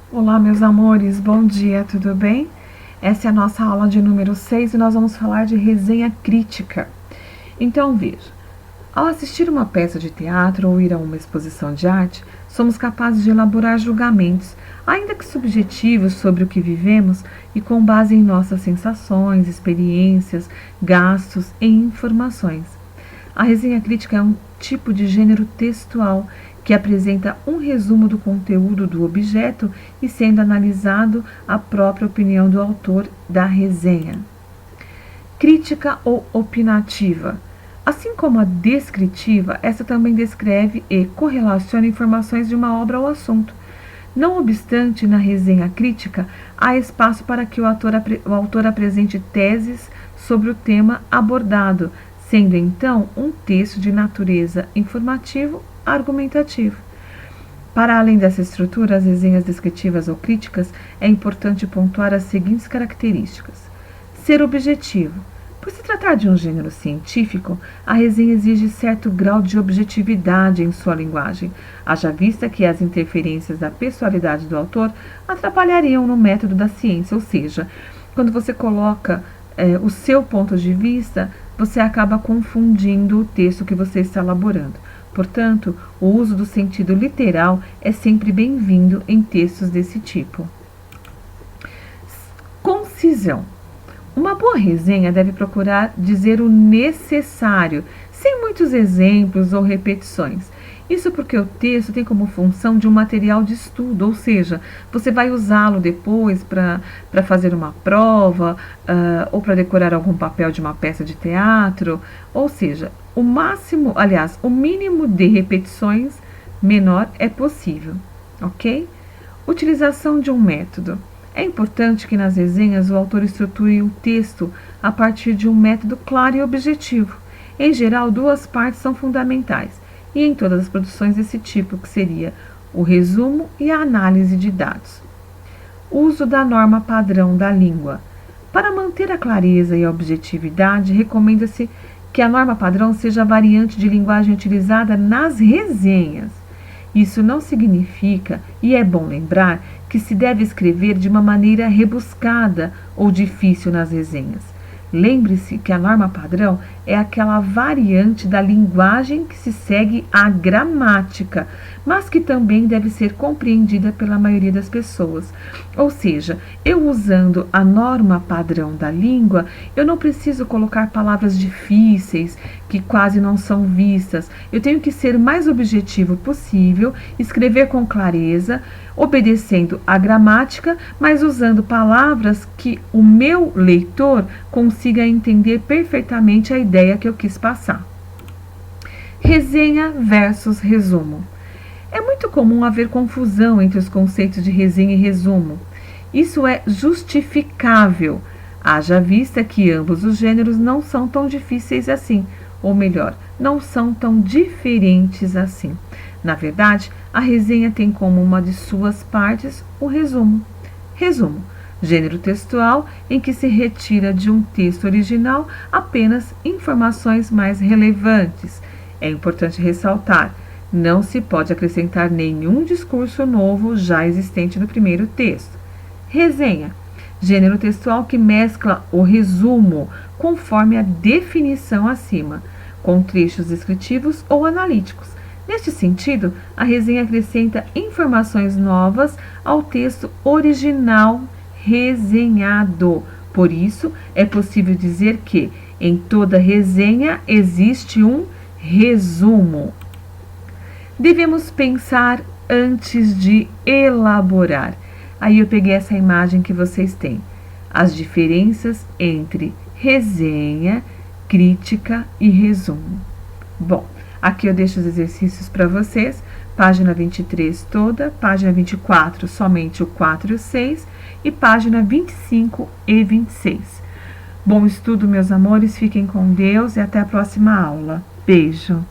Olá, meus amores, bom dia, tudo bem? Essa é a nossa aula de número 6 e nós vamos falar de resenha crítica. Então, veja, ao assistir uma peça de teatro ou ir a uma exposição de arte, somos capazes de elaborar julgamentos, ainda que subjetivos, sobre o que vivemos e com base em nossas sensações, experiências, gastos e informações. A resenha crítica é um tipo de gênero textual que apresenta um resumo do conteúdo do objeto e, sendo analisado, a própria opinião do autor da resenha. Crítica ou opinativa. Assim como a descritiva, essa também descreve e correlaciona informações de uma obra ou assunto. Não obstante, na resenha crítica, há espaço para que o autor apresente teses sobre o tema abordado, sendo então um texto de natureza informativo-argumentativo. Para além dessa estrutura, as resenhas descritivas ou críticas, é importante pontuar as seguintes características. Ser objetivo. Por se tratar de um gênero científico, a resenha exige certo grau de objetividade em sua linguagem, haja vista que as interferências da pessoalidade do autor atrapalhariam no método da ciência, ou seja, quando você coloca o seu ponto de vista, você acaba confundindo o texto que você está elaborando. Portanto, o uso do sentido literal é sempre bem-vindo em textos desse tipo. Concisão. Uma boa resenha deve procurar dizer o necessário, sem muitos exemplos ou repetições. Isso porque o texto tem como função de um material de estudo, ou seja, você vai usá-lo depois para fazer uma prova ou para decorar algum papel de uma peça de teatro, ou seja, o mínimo de repetições menor é possível, ok? Utilização de um método. É importante que nas resenhas o autor estruture o texto a partir de um método claro e objetivo. Em geral, duas partes são fundamentais, e em todas as produções desse tipo, que seria o resumo e a análise de dados. Uso da norma padrão da língua. Para manter a clareza e a objetividade, recomenda-se que a norma padrão seja a variante de linguagem utilizada nas resenhas. Isso não significa, e é bom lembrar, que se deve escrever de uma maneira rebuscada ou difícil nas resenhas. Lembre-se que a norma padrão é aquela variante da linguagem que se segue à gramática, mas que também deve ser compreendida pela maioria das pessoas. Ou seja, eu usando a norma padrão da língua, eu não preciso colocar palavras difíceis que quase não são vistas. Eu tenho que ser mais objetivo possível, escrever com clareza, obedecendo à gramática, mas usando palavras que o meu leitor consiga entender perfeitamente a ideia que eu quis passar. Resenha versus resumo. É muito comum haver confusão entre os conceitos de resenha e resumo. Isso é justificável, haja vista que ambos os gêneros não são tão difíceis assim, ou melhor, não são tão diferentes assim. Na verdade, a resenha tem como uma de suas partes o resumo. Resumo, gênero textual em que se retira de um texto original apenas informações mais relevantes. É importante ressaltar, não se pode acrescentar nenhum discurso novo já existente no primeiro texto. Resenha, gênero textual que mescla o resumo, conforme a definição acima, com trechos descritivos ou analíticos. Neste sentido, a resenha acrescenta informações novas ao texto original resenhado. Por isso, é possível dizer que em toda resenha existe um resumo. Devemos pensar antes de elaborar. Aí eu peguei essa imagem que vocês têm. As diferenças entre resenha, crítica e resumo. Bom, aqui eu deixo os exercícios para vocês. Página 23 toda, página 24 somente o 4 e o 6 e página 25 e 26. Bom estudo, meus amores, fiquem com Deus e até a próxima aula. Beijo!